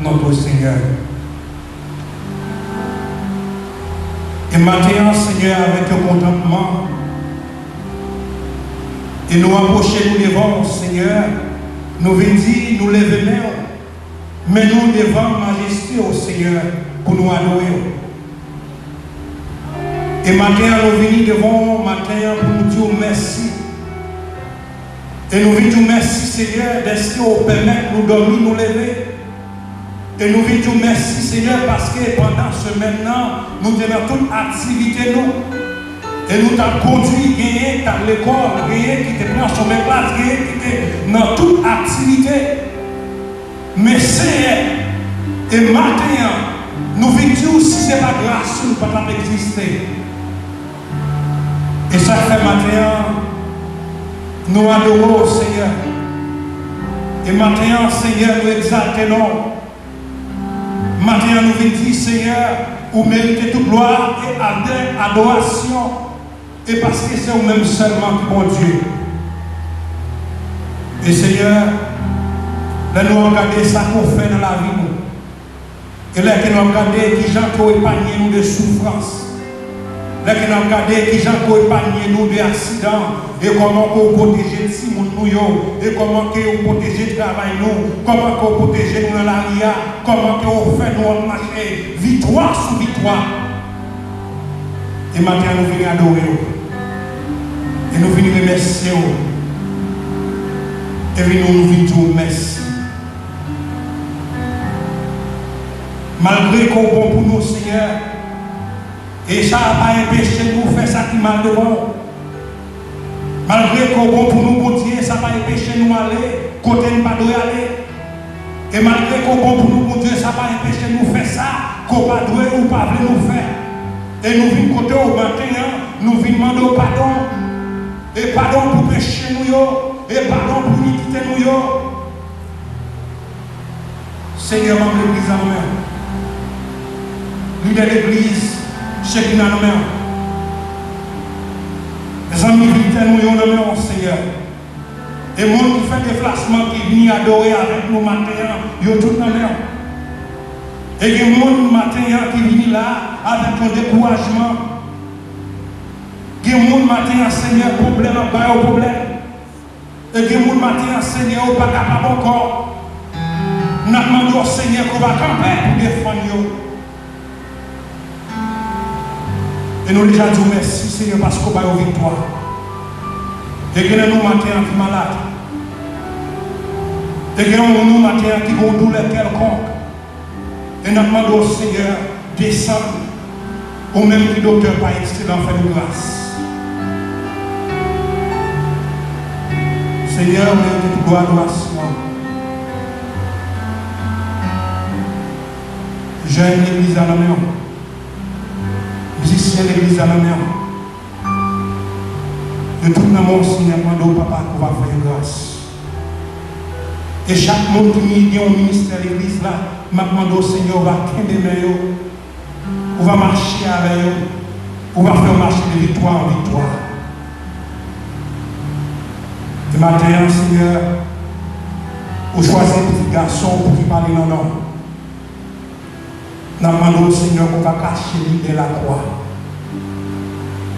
notre Seigneur. Et maintenant, Seigneur, avec un contentement, et nous approcher, nous devons, Seigneur, nous venons dire, nous lever main, mais nous devons majesté au Seigneur pour nous adorer. Et maintenant, nous venons devant matin pour nous dire merci. Et nous venons dire merci, Seigneur, d'être au permettre nous dormir, nous lever. Et nous venons dire merci, Seigneur, parce que pendant ce maintenant, nous tenons toute activité, nous. Et nous t'avons conduit, gagné dans l'école, gagné qui te prend sur mes places, gagné qui te dans toute activité. Mais Seigneur, et maintenant, nous venons dire si ce n'est pas grâce, nous ne pouvons pas exister. Et ça fait maintenant, nous adorons, Seigneur. Et maintenant, Seigneur, nous exaltons. Maintenant, nous venons dire, Seigneur, vous méritez toute gloire et adoration. Et parce que c'est vous-même seulement qui bon Dieu. Et Seigneur, là nous regardons ça qu'on fait dans la vie. Et là nous regardons qui gens qui ont épargné nous de souffrance. Là nous regardons qui gens qui ont épargné nous d'accidents. Et comment qu'on protège si nous et comment qu'on protège le travail nous, comment qu'on protège nous dans la ria, comment qu'on fait nous marcher victoire sur victoire. Et maintenant nous venons adorer. Et nous venons remercier. Et nous venons dire merci. Malgré qu'on est bon pour nous, Seigneur, et ça n'a pas empêché nous de faire ça qui mal devant. Malgré qu'on est bon pour nous, bon Dieu, ça n'a pas empêché nous d'aller côté nous pas aller. Et malgré qu'on est bon pour nous, bon Dieu, ça n'a pas empêché nous de faire ça qu'on pas doué ou pas voulu nous faire. Et nous venons côté au matin, nous venons demander pardon. Et pardon pour pécher nous, et pardon pour iniquité nous. Seigneur, même l'église en main. Leader de l'église, Shekinah en main. Les amis militaires nous en main, Seigneur. Et les gens qui font des déplacements, qui viennent adorer avec nous matin, ils sont tous en main. Et il y a des gens matin qui viennent là avec un découragement. Il y a des gens matin, Seigneur, problème, pas de problème. Et il y a des gens matin, Seigneur, pas capable encore. Nous demandons au Seigneur qu'on va camper pour défendre. Et nous déjà disons merci, Seigneur, parce qu'on va une victoire. Et que nous matin qui malade. Et que nous matin qui ont douleur quelconque. Et nous demandons au Seigneur descendre. Ou même que le docteur pas excellent fait de grâce. Seigneur, nous te gloire adoration. J'aime l'église à la main. Musicien l'église à la main. De tout le monde, Seigneur, demande au papa qu'on va faire grâce. Et chaque monde qui est au ministère de l'église là, m'a demandé au Seigneur, on va qu'aimer, on va marcher avec eux, on va faire marcher de victoire en victoire. Et maintenant, Seigneur, on choisit un petit garçon pour qu'il parle non, non. Nous demandons au Seigneur qu'on va cacher l'idée de la croix.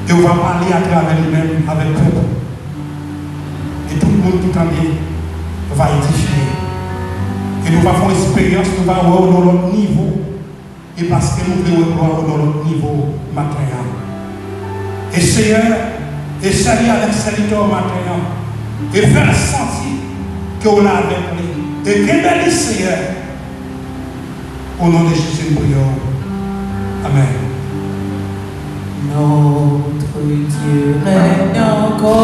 Et on va parler à travers lui-même avec le peuple. Et tout le monde qui t'en dit va édifier. Et nous allons faire une expérience, nous allons voir dans notre niveau. Et parce que nous voulons voir dans notre niveau matériel. Et Seigneur, et saluer avec serviteur matériel. Et faire sentir qu'on a avec lui. Et que bénisse Seigneur. Au nom de Jésus, nous prions. Amen. Notre Dieu règne encore,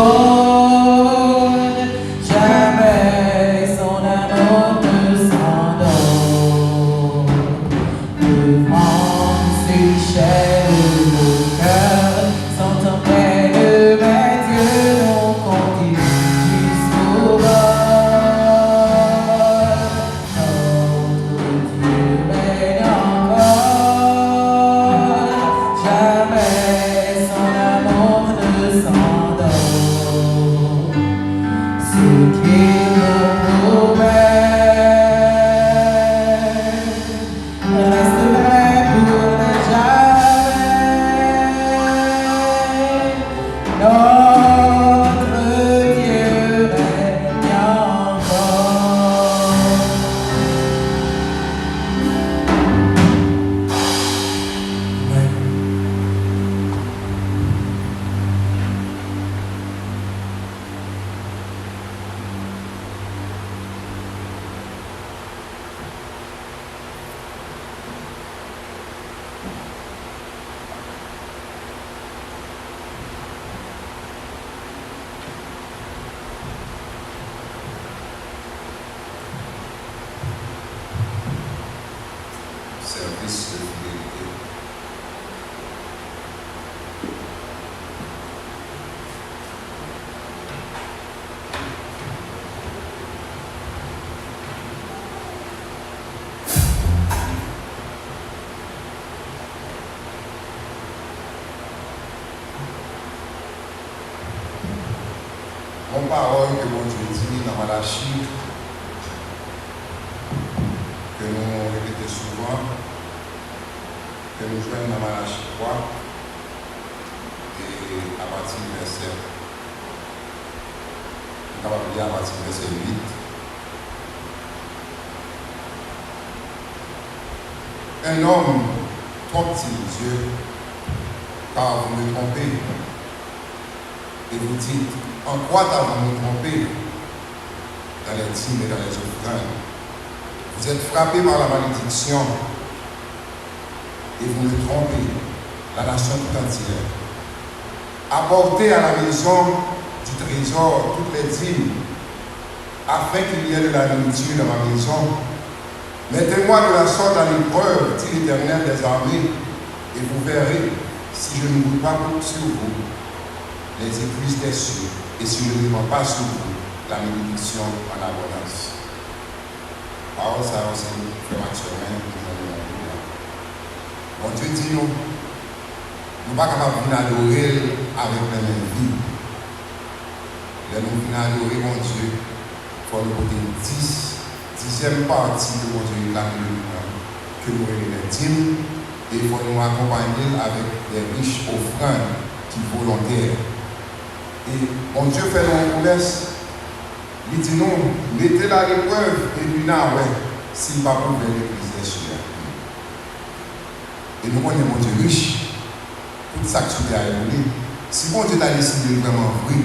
jamais son amour ne s'endort. Devant ses chairs nos cœurs sont en paix de Dieu, on continue jusqu'au bord. Notre Dieu règne encore, jamais son amour ne s'endort. parole que mon Dieu dit dans Malachie, que nous répétons souvent, que nous jouons dans Malachie 3, et à partir du verset, on va lire à partir du verset 8. Un homme trompe-t-il Dieu, car vous me trompez, et vous dites, en quoi avons-nous trompé dans les dîmes et dans les offrandes? Vous êtes frappés par la malédiction, et vous me trompez, la nation tout entière. Apportez à la maison du trésor toutes les dîmes, afin qu'il y ait de la nourriture dans ma maison. Mettez-moi de la sorte à l'épreuve, dit l'Éternel des armées, et vous verrez si je ne roule pas sur vous les écluses des cieux, et si je ne répands pas sur vous la bénédiction en abondance. Parole ça aussi, frère Maxime, bon Dieu dit nous, nous ne sommes pas capables d'adorer avec les mêmes vies. Nous venons adorer mon Dieu, il faut nous porter une dixième partie de mon Dieu que nous les dîmes, et il faut nous accompagner avec des riches offrandes qui sont volontaires. Et mon Dieu fait une promesse, il dit non, mettez-la à l'épreuve, et puis là, ouais, s'il va pas ouvrir l'église des cieux. Et nous connaissons mon Dieu riche, tout ça que tu as évolué. Si mon Dieu t'a décidé vraiment vrai,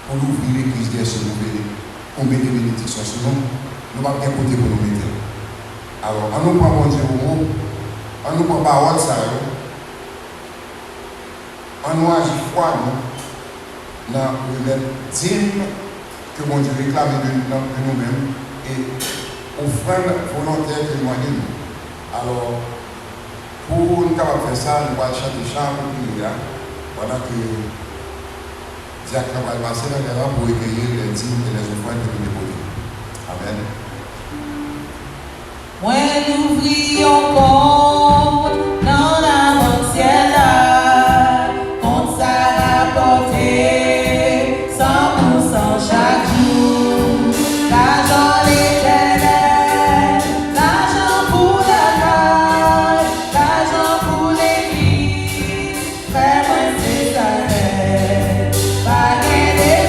pour ouvrir l'église des cieux, on met des bénédictions sur nous, nous ne pouvons pas bien côté pour nous mettre. Alors, on nous prend mon Dieu au mot, on nous prend parole, ça, on nous agit froid, nous. Dans le dîme que mon Dieu réclame de nous-mêmes et offrande volontaire que nous avons. Alors, pour nous capables de faire ça, nous allons chanter chant pour prier, pendant que Diacre va passer dans les rangs pour recueillir les dîmes et les offrandes que nous déposons. Amen. Moi, nous prions compte dans la bonne ciel là, compte ça rapporté. Chaque jour, l'argent l'éternel, l'argent pour la caille, l'argent pour l'église, frère, moi c'est ta mère. Pas de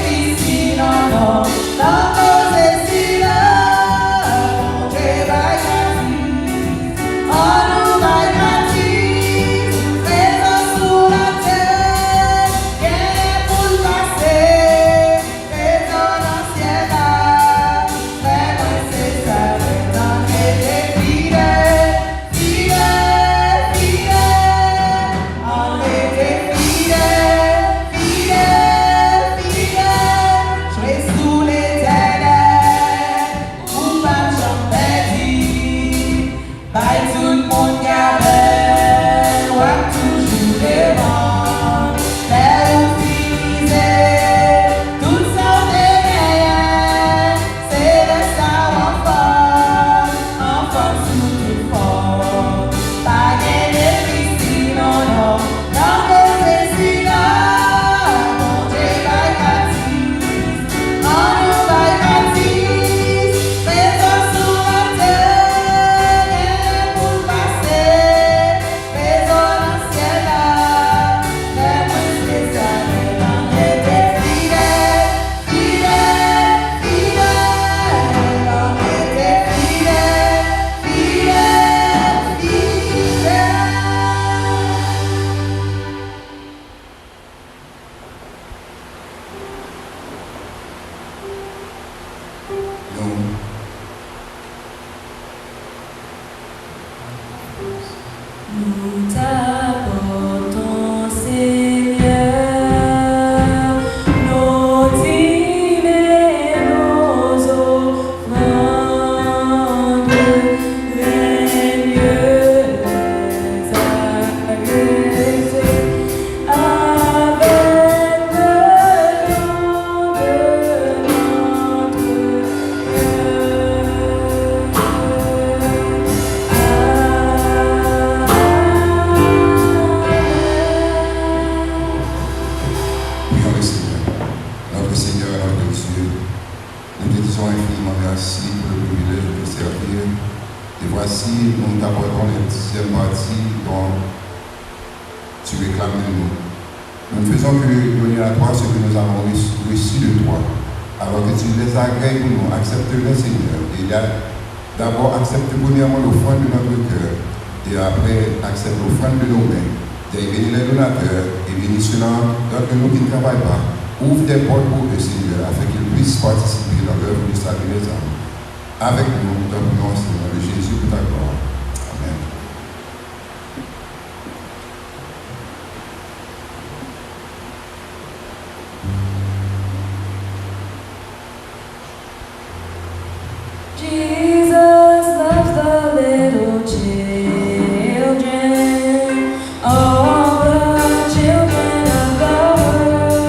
difficile, non, dans nos essais là, mon Dieu va grandir, on nous va grandir, présent sous la terre, qu'elle pour le passer. voici, nous t'apportons la 10e partie dont tu réclames de nous. Nous ne faisons que donner à toi ce que nous avons reçu de toi. Alors que tu les agrées pour nous, accepte-le Seigneur. Et d'abord accepte premièrement l'offrande de notre cœur. Et après accepte l'offrande de nos mains. Et bénis les donateurs et bénis ceux-là d'entre nous qui ne travaillent pas. Ouvre des portes pour eux, Seigneur, afin qu'ils puissent participer dans l'œuvre de salut des âmes. Avec nous, nous t'appelons, Seigneur, de Jésus pour ta gloire. Amen. Jesus loves the little children, all the children of the world.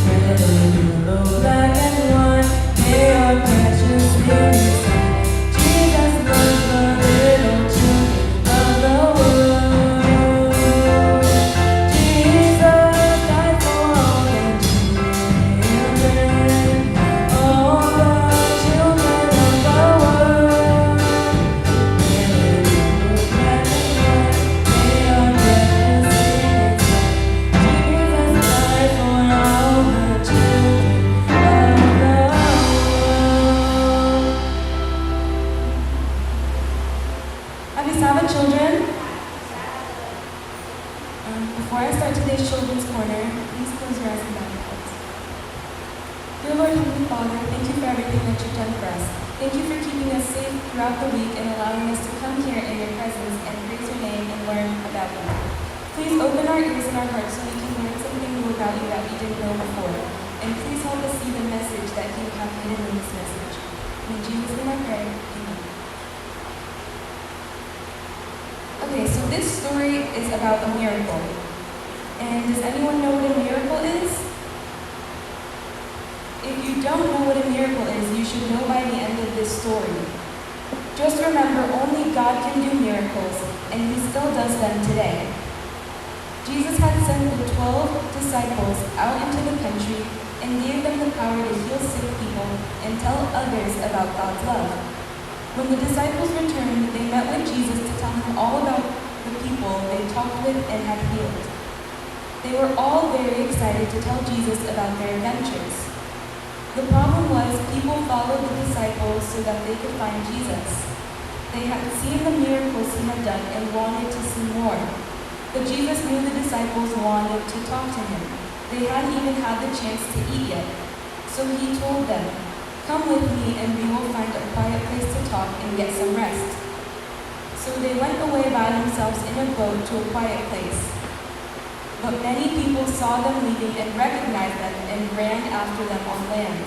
Red, yellow, black, and white, they are precious in His sight. Jesus loves the little children of the world. Jesus died for all the children, all the children of the world. Red, yellow, black, and white, they are precious in His sight. Jesus died for all the children of the world. Have you Sabbath, children? Before I start today's Children's Corner, please close your eyes and bow your heads. Dear Lord Heavenly Father, thank you for everything that you've done for us. Thank you for keeping us safe throughout the week and allowing us to come here in your presence and praise your name and learn about you. Please open our ears and our hearts so we can learn something new about you that we didn't know before. And please help us see the message that you have hidden in this message. In Jesus' name I pray, amen. Okay, so this story is about a miracle. And does anyone know what a miracle is? If you don't know what a miracle is, you should know by the end of this story. Just remember, only God can do miracles, and He still does them today. Jesus had sent the 12 disciples out into the country and gave them the power to heal sick people and tell others about God's love. When the disciples returned, they met with Jesus to tell him all about the people they talked with and had healed. They were all very excited to tell Jesus about their adventures. The problem was people followed the disciples so that they could find Jesus. They had seen the miracles He had done and wanted to see more. But Jesus knew the disciples wanted to talk to Him. They hadn't even had the chance to eat yet. So He told them, "Come with me and we will find a quiet place to talk and get some rest." So they went away by themselves in a boat to a quiet place. But many people saw them leaving and recognized them and ran after them on land.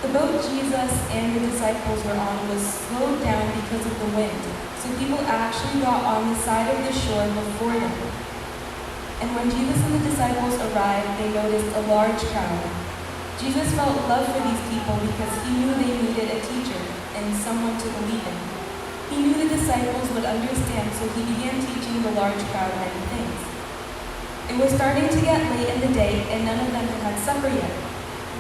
The boat Jesus and the disciples were on was slowed down because of the wind, so people actually got on the side of the shore before them. And when Jesus and the disciples arrived, they noticed a large crowd. Jesus felt love for these people because He knew they needed a teacher and someone to believe in. He knew the disciples would understand, so He began teaching the large crowd many things. It was starting to get late in the day, and none of them had had supper yet.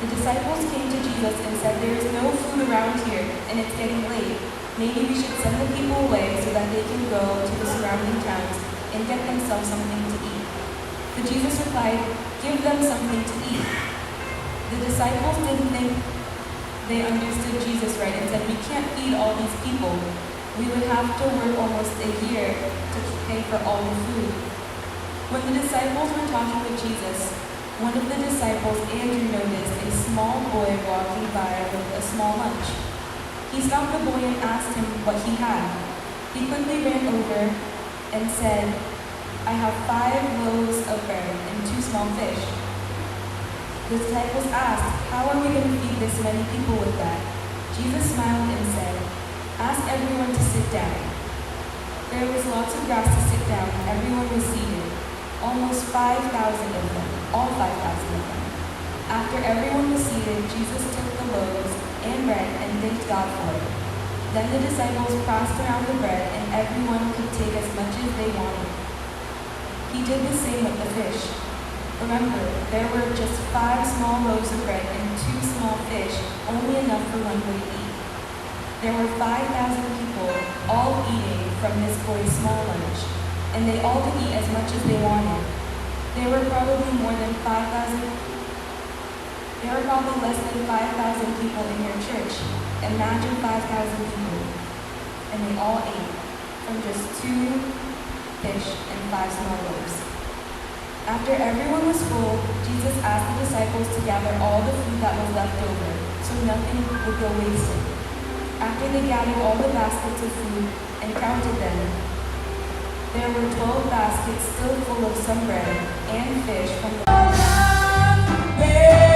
The disciples came to Jesus and said, "There is no food around here, and it's getting late. Maybe we should send the people away so that they can go to the surrounding towns and get themselves something to eat." But Jesus replied, "Give them something to eat." The disciples didn't think they understood Jesus right and said, "We can't feed all these people. We would have to work almost a year to pay for all the food." When the disciples were talking with Jesus, one of the disciples, Andrew, noticed a small boy walking by with a small lunch. He stopped the boy and asked him what he had. He quickly ran over and said, "I have 5 loaves of bread and 2 small fish." The disciples asked, "How are we going to feed this many people with that?" Jesus smiled and said, "Ask everyone to sit down." There was lots of grass to sit down. Everyone was seated. Almost 5,000 of them, all 5,000 of them. After everyone was seated, Jesus took the loaves and bread and thanked God for it. Then the disciples passed around the bread, and everyone could take as much as they wanted. He did the same with the fish. Remember, there were just 5 small loaves of bread and 2 small fish, only enough for one way to eat. There were 5,000 people all eating from this boy's small lunch, and they all could eat as much as they wanted. There were probably less than 5,000 people in your church. Imagine 5,000 people, and they all ate from just 2 fish and 5 small loaves. After everyone was full, Jesus asked the disciples to gather all the food that was left over, so nothing would go wasted. After they gathered all the baskets of food and counted them, there were 12 baskets still full of some bread and fish from the